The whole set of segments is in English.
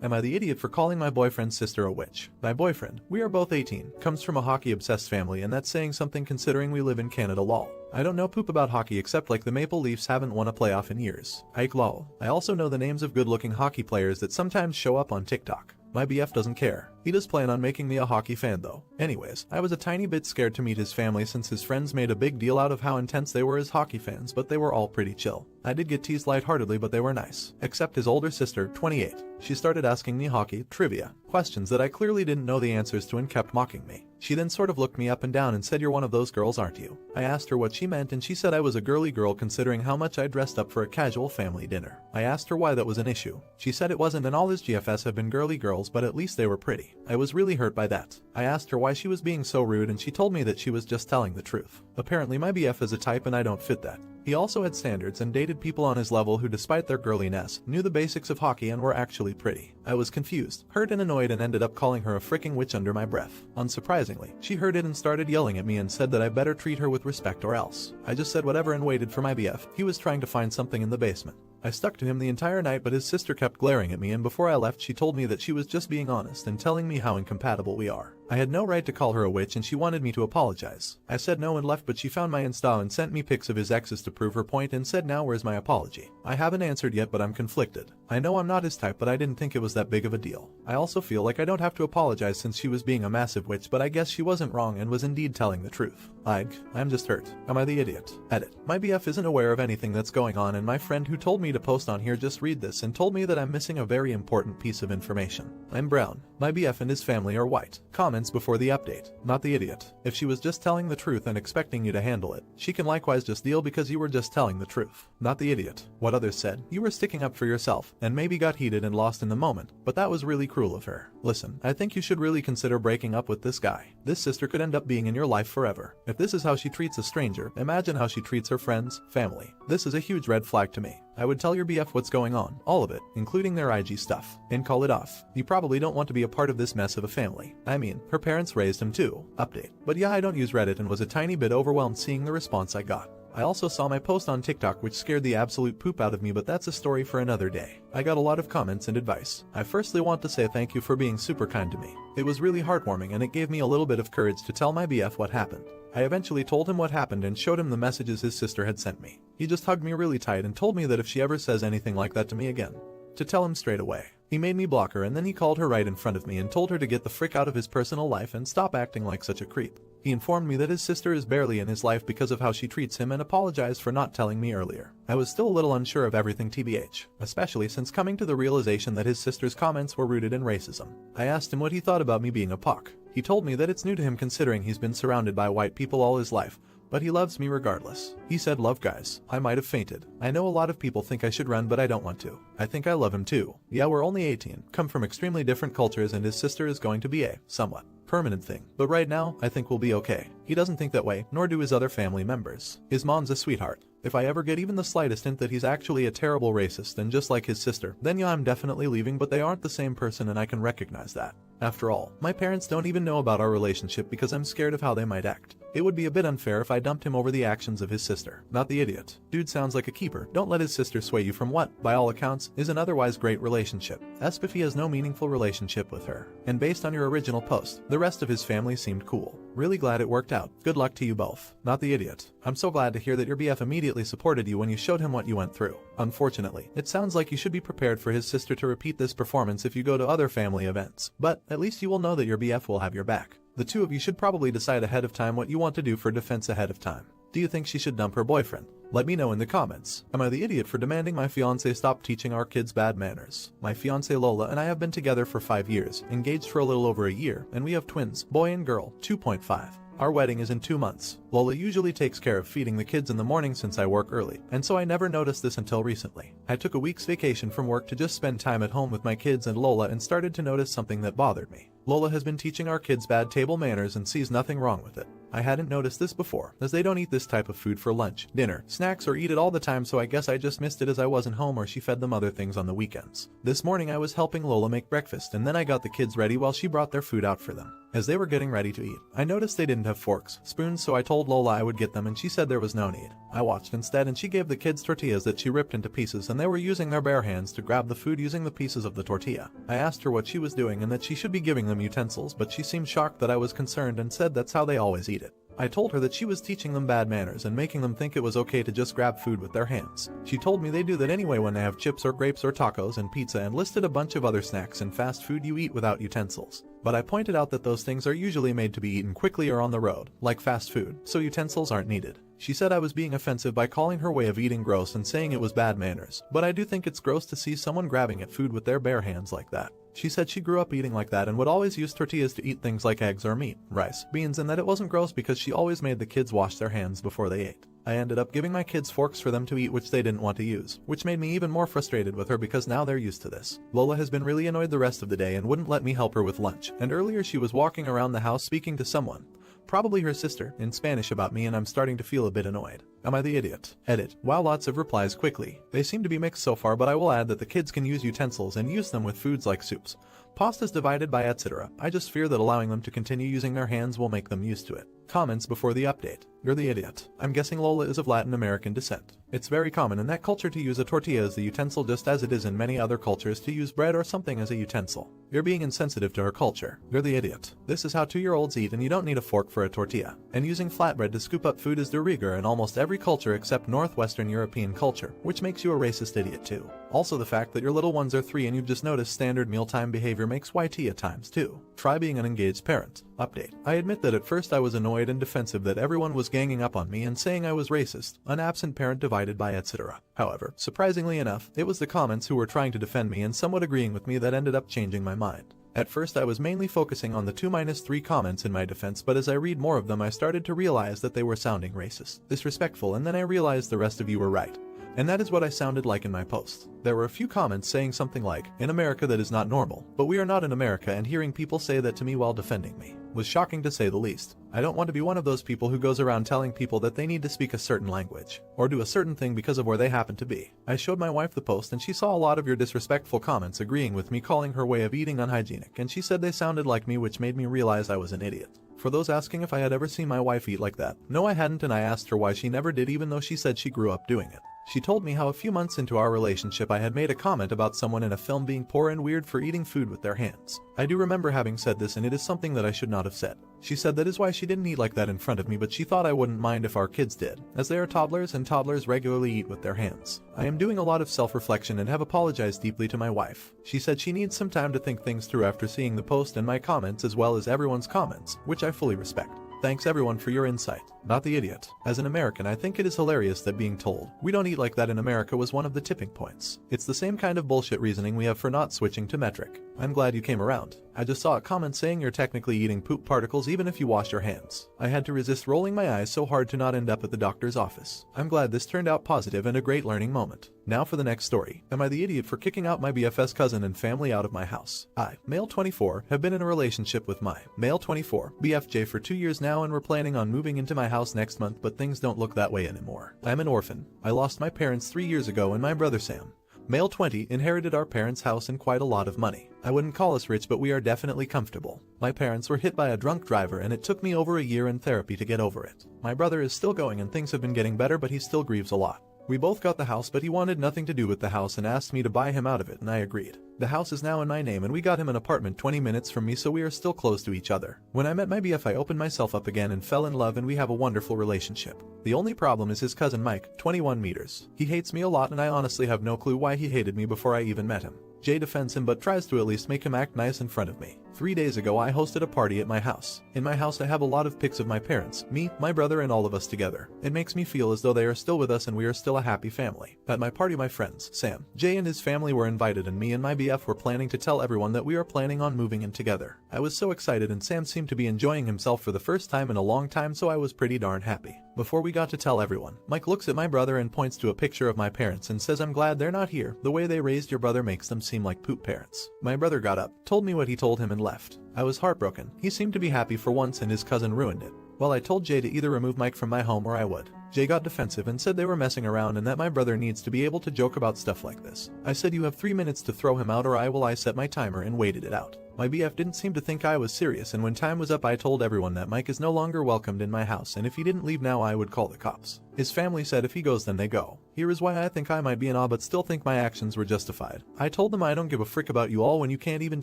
Am I the idiot for calling my boyfriend's sister a witch? My boyfriend, we are both 18, comes from a hockey-obsessed family, and that's saying something considering we live in Canada lol. I don't know poop about hockey except like the Maple Leafs haven't won a playoff in years. Ike lol. I also know the names of good-looking hockey players that sometimes show up on TikTok. My BF doesn't care. He does plan on making me a hockey fan though. Anyways, I was a tiny bit scared to meet his family since his friends made a big deal out of how intense they were as hockey fans, but they were all pretty chill. I did get teased lightheartedly, but they were nice. Except his older sister, 28. She started asking me hockey trivia questions that I clearly didn't know the answers to and kept mocking me. She then sort of looked me up and down and said, "You're one of those girls, aren't you?" I asked her what she meant and she said I was a girly girl considering how much I dressed up for a casual family dinner. I asked her why that was an issue. She said it wasn't and all his GFS have been girly girls, but at least they were pretty. I was really hurt by that. I asked her why she was being so rude and she told me that she was just telling the truth. Apparently my BF is a type and I don't fit that. He also had standards and dated people on his level who, despite their girliness, knew the basics of hockey and were actually pretty. I was confused, hurt and annoyed and ended up calling her a freaking witch under my breath. Unsurprisingly, she heard it and started yelling at me and said that I better treat her with respect or else. I just said whatever and waited for my BF. He was trying to find something in the basement. I stuck to him the entire night, but his sister kept glaring at me, and before I left she told me that she was just being honest and telling me how incompatible we are. I had no right to call her a witch and she wanted me to apologize. I said no and left, but she found my Insta and sent me pics of his exes to prove her point and said, "Now where's my apology?" I haven't answered yet, but I'm conflicted. I know I'm not his type, but I didn't think it was that big of a deal. I also feel like I don't have to apologize since she was being a massive witch, but I guess she wasn't wrong and was indeed telling the truth. I'm just hurt. Am I the idiot? Edit. My BF isn't aware of anything that's going on, and my friend who told me to post on here just read this and told me that I'm missing a very important piece of information. I'm brown. My BF and his family are white. Comments before the update. Not the idiot. If she was just telling the truth and expecting you to handle it, she can likewise just deal because you were just telling the truth. Not the idiot. What others said, you were sticking up for yourself and maybe got heated and lost in the moment, but that was really cruel of her. Listen, I think you should really consider breaking up with this guy. This sister could end up being in your life forever. If this is how she treats a stranger, imagine how she treats her friends, family. This is a huge red flag to me. I would tell your BF what's going on, all of it, including their IG stuff, and call it off. You probably don't want to be a part of this mess of a family. I mean, her parents raised him too. Update. But yeah, I don't use Reddit and was a tiny bit overwhelmed seeing the response I got. I also saw my post on TikTok which scared the absolute poop out of me, but that's a story for another day. I got a lot of comments and advice. I firstly want to say thank you for being super kind to me. It was really heartwarming and it gave me a little bit of courage to tell my BF what happened. I eventually told him what happened and showed him the messages his sister had sent me. He just hugged me really tight and told me that if she ever says anything like that to me again, to tell him straight away. He made me block her and then he called her right in front of me and told her to get the frick out of his personal life and stop acting like such a creep. He informed me that his sister is barely in his life because of how she treats him and apologized for not telling me earlier. I was still a little unsure of everything TBH, especially since coming to the realization that his sister's comments were rooted in racism. I asked him what he thought about me being a POC. He told me that it's new to him considering he's been surrounded by white people all his life, but he loves me regardless. He said, "Love guys." I might have fainted. I know a lot of people think I should run, but I don't want to. I think I love him too. Yeah, we're only 18, come from extremely different cultures, and his sister is going to be a somewhat permanent thing. But right now, I think we'll be okay. He doesn't think that way, nor do his other family members. His mom's a sweetheart. If I ever get even the slightest hint that he's actually a terrible racist and just like his sister, then yeah, I'm definitely leaving, but they aren't the same person and I can recognize that. After all, my parents don't even know about our relationship because I'm scared of how they might act. It would be a bit unfair if I dumped him over the actions of his sister. Not the idiot. Dude sounds like a keeper. Don't let his sister sway you from what, by all accounts, is an otherwise great relationship. Esp if he has no meaningful relationship with her. And based on your original post, the rest of his family seemed cool. Really glad it worked out. Good luck to you both. Not the idiot. I'm so glad to hear that your BF immediately supported you when you showed him what you went through. Unfortunately, it sounds like you should be prepared for his sister to repeat this performance if you go to other family events. But at least you will know that your BF will have your back. The two of you should probably decide ahead of time what you want to do for defense ahead of time. Do you think she should dump her boyfriend? Let me know in the comments. Am I the idiot for demanding my fiance stop teaching our kids bad manners? My fiance Lola and I have been together for 5 years, engaged for a little over a year, and we have twins, boy and girl, 2.5. Our wedding is in 2 months. Lola usually takes care of feeding the kids in the morning since I work early, and so I never noticed this until recently. I took a week's vacation from work to just spend time at home with my kids and Lola and started to notice something that bothered me. Lola has been teaching our kids bad table manners and sees nothing wrong with it. I hadn't noticed this before, as they don't eat this type of food for lunch, dinner, snacks, or eat it all the time, so I guess I just missed it as I wasn't home or she fed them other things on the weekends. This morning I was helping Lola make breakfast and then I got the kids ready while she brought their food out for them. As they were getting ready to eat, I noticed they didn't have forks, spoons, so I told Lola I would get them and she said there was no need. I watched instead and she gave the kids tortillas that she ripped into pieces and they were using their bare hands to grab the food using the pieces of the tortilla. I asked her what she was doing and that she should be giving them utensils, but she seemed shocked that I was concerned and said that's how they always eat it. I told her that she was teaching them bad manners and making them think it was okay to just grab food with their hands. She told me they do that anyway when they have chips or grapes or tacos and pizza and listed a bunch of other snacks and fast food you eat without utensils. But I pointed out that those things are usually made to be eaten quickly or on the road, like fast food, so utensils aren't needed. She said I was being offensive by calling her way of eating gross and saying it was bad manners, but I do think it's gross to see someone grabbing at food with their bare hands like that. She said she grew up eating like that and would always use tortillas to eat things like eggs or meat, rice, beans, and that it wasn't gross because she always made the kids wash their hands before they ate. I ended up giving my kids forks for them to eat which they didn't want to use, which made me even more frustrated with her because now they're used to this. Lola has been really annoyed the rest of the day and wouldn't let me help her with lunch, and earlier she was walking around the house speaking to someone, probably her sister, in Spanish about me, and I'm starting to feel a bit annoyed. Am I the idiot? Edit. Wow, lots of replies quickly. They seem to be mixed so far, but I will add that the kids can use utensils and use them with foods like soups, pastas divided by etc. I just fear that allowing them to continue using their hands will make them used to it. Comments before the update. You're the idiot. I'm guessing Lola is of Latin American descent. It's very common in that culture to use a tortilla as the utensil just as it is in many other cultures to use bread or something as a utensil. You're being insensitive to her culture. You're the idiot. This is how 2-year-olds eat and you don't need a fork for a tortilla. And using flatbread to scoop up food is de rigueur in almost every culture except Northwestern European culture, which makes you a racist idiot too. Also the fact that your little ones are 3 and you've just noticed standard mealtime behavior makes YT at times too. Try being an engaged parent. Update. I admit that at first I was annoyed and defensive that everyone was ganging up on me and saying I was racist, an absent parent divided by etc. However, surprisingly enough, it was the comments who were trying to defend me and somewhat agreeing with me that ended up changing my mind. At first I was mainly focusing on the 2-3 comments in my defense, but as I read more of them I started to realize that they were sounding racist, disrespectful, and then I realized the rest of you were right. And that is what I sounded like in my post. There were a few comments saying something like, in America that is not normal, but we are not in America, and hearing people say that to me while defending me was shocking to say the least. I don't want to be one of those people who goes around telling people that they need to speak a certain language, or do a certain thing because of where they happen to be. I showed my wife the post and she saw a lot of your disrespectful comments agreeing with me calling her way of eating unhygienic, and she said they sounded like me, which made me realize I was an idiot. For those asking if I had ever seen my wife eat like that, no I hadn't, and I asked her why she never did even though she said she grew up doing it. She told me how a few months into our relationship I had made a comment about someone in a film being poor and weird for eating food with their hands. I do remember having said this, and it is something that I should not have said. She said that is why she didn't eat like that in front of me, but she thought I wouldn't mind if our kids did, as they are toddlers and toddlers regularly eat with their hands. I am doing a lot of self-reflection and have apologized deeply to my wife. She said she needs some time to think things through after seeing the post and my comments as well as everyone's comments, which I fully respect. Thanks everyone for your insight. Not the idiot. As an American, I think it is hilarious that being told, we don't eat like that in America was one of the tipping points. It's the same kind of bullshit reasoning we have for not switching to metric. I'm glad you came around. I just saw a comment saying you're technically eating poop particles even if you wash your hands. I had to resist rolling my eyes so hard to not end up at the doctor's office. I'm glad this turned out positive and a great learning moment. Now for the next story. Am I the idiot for kicking out my BFS cousin and family out of my house? I, male 24, have been in a relationship with my male 24 BFJ for 2 years now, and we're planning on moving into my house next month, but things don't look that way anymore. I'm an orphan. I lost my parents 3 years ago, and my brother Sam, male 20, inherited our parents' house and quite a lot of money. I wouldn't call us rich, but we are definitely comfortable. My parents were hit by a drunk driver and it took me over a year in therapy to get over it. My brother is still going and things have been getting better, but he still grieves a lot. We both got the house, but he wanted nothing to do with the house and asked me to buy him out of it, and I agreed. The house is now in my name and we got him an apartment 20 minutes from me, so we are still close to each other. When I met my BF, I opened myself up again and fell in love, and we have a wonderful relationship. The only problem is his cousin Mike, 21 meters. He hates me a lot, and I honestly have no clue why he hated me before I even met him. Jay defends him but tries to at least make him act nice in front of me. 3 days ago I hosted a party at my house. In my house I have a lot of pics of my parents, me, my brother, and all of us together. It makes me feel as though they are still with us and we are still a happy family. At my party my friends, Sam, Jay and his family were invited, and me and my BF were planning to tell everyone that we are planning on moving in together. I was so excited, and Sam seemed to be enjoying himself for the first time in a long time, so I was pretty darn happy. Before we got to tell everyone, Mike looks at my brother and points to a picture of my parents and says, "I'm glad they're not here. The way they raised your brother makes them seem like poop parents." My brother got up, told me what he told him, and left. I was heartbroken. He seemed to be happy for once and his cousin ruined it. Well, I told Jay to either remove Mike from my home or I would. Jay got defensive and said they were messing around and that my brother needs to be able to joke about stuff like this. I said you have 3 minutes to throw him out or I set my timer and waited it out. My BF didn't seem to think I was serious, and when time was up I told everyone that Mike is no longer welcomed in my house, and if he didn't leave now I would call the cops. His family said if he goes then they go. Here is why I think I might be an awe but still think my actions were justified. I told them I don't give a frick about you all when you can't even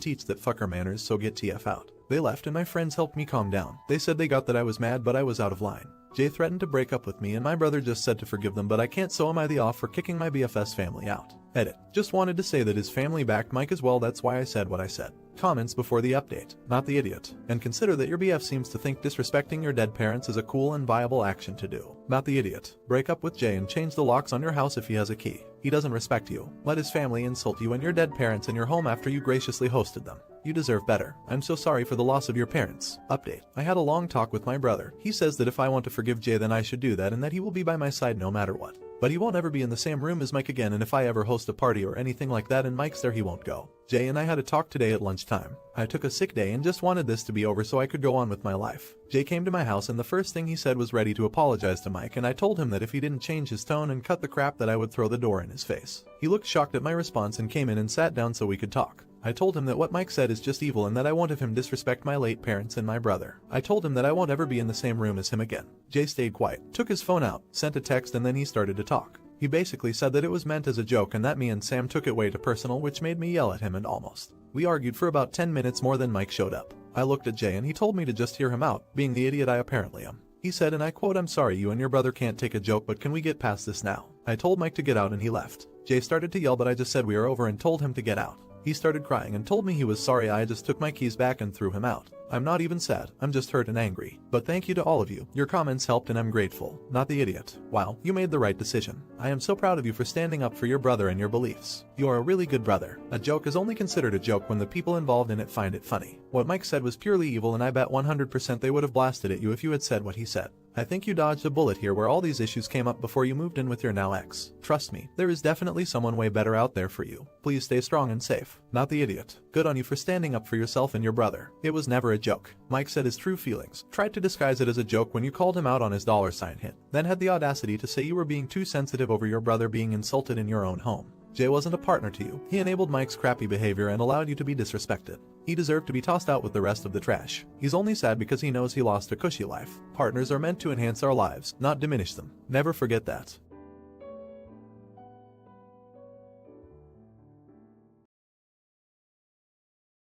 teach that fucker manners, so get TF out. They left and my friends helped me calm down. They said they got that I was mad but I was out of line. Jay threatened to break up with me and my brother just said to forgive them, but I can't, so am I the off for kicking my BFS family out. Edit. Just wanted to say that his family backed Mike as well, that's why I said what I said. Comments before the update. Not the idiot. And consider that your BF seems to think disrespecting your dead parents is a cool and viable action to do. Not the idiot. Break up with Jay and change the locks on your house if he has a key. He doesn't respect you. Let his family insult you and your dead parents in your home after you graciously hosted them. You deserve better. I'm so sorry for the loss of your parents. Update. I had a long talk with my brother. He says that if I want to forgive Jay then I should do that and that he will be by my side no matter what. But he won't ever be in the same room as Mike again, and if I ever host a party or anything like that and Mike's there he won't go. Jay and I had a talk today at lunchtime. I took a sick day and just wanted this to be over so I could go on with my life. Jay came to my house and the first thing he said was ready to apologize to Mike, and I told him that if he didn't change his tone and cut the crap that I would throw the door in his face. He looked shocked at my response and came in and sat down so we could talk. I told him that what Mike said is just evil and that I won't have him disrespect my late parents and my brother. I told him that I won't ever be in the same room as him again. Jay stayed quiet, took his phone out, sent a text, and then he started to talk. He basically said that it was meant as a joke and that me and Sam took it way too personal, which made me yell at him and almost. We argued for about 10 minutes more than Mike showed up. I looked at Jay and he told me to just hear him out, being the idiot I apparently am. He said, and I quote, "I'm sorry you and your brother can't take a joke, but can we get past this now?" I told Mike to get out and he left. Jay started to yell but I just said we are over and told him to get out. He started crying and told me he was sorry. I just took my keys back and threw him out. I'm not even sad, I'm just hurt and angry. But thank you to all of you. Your comments helped and I'm grateful. Not the idiot. Wow, you made the right decision. I am so proud of you for standing up for your brother and your beliefs. You are a really good brother. A joke is only considered a joke when the people involved in it find it funny. What Mike said was purely evil and I bet 100% they would have blasted at you if you had said what he said. I think you dodged a bullet here where all these issues came up before you moved in with your now ex. Trust me, there is definitely someone way better out there for you. Please stay strong and safe. Not the idiot. Good on you for standing up for yourself and your brother. It was never a joke. Mike said his true feelings, tried to disguise it as a joke when you called him out on his $sign hit, then had the audacity to say you were being too sensitive over your brother being insulted in your own home. Jay wasn't a partner to you. He enabled Mike's crappy behavior and allowed you to be disrespected. He deserved to be tossed out with the rest of the trash. He's only sad because he knows he lost a cushy life. Partners are meant to enhance our lives, not diminish them. Never forget that.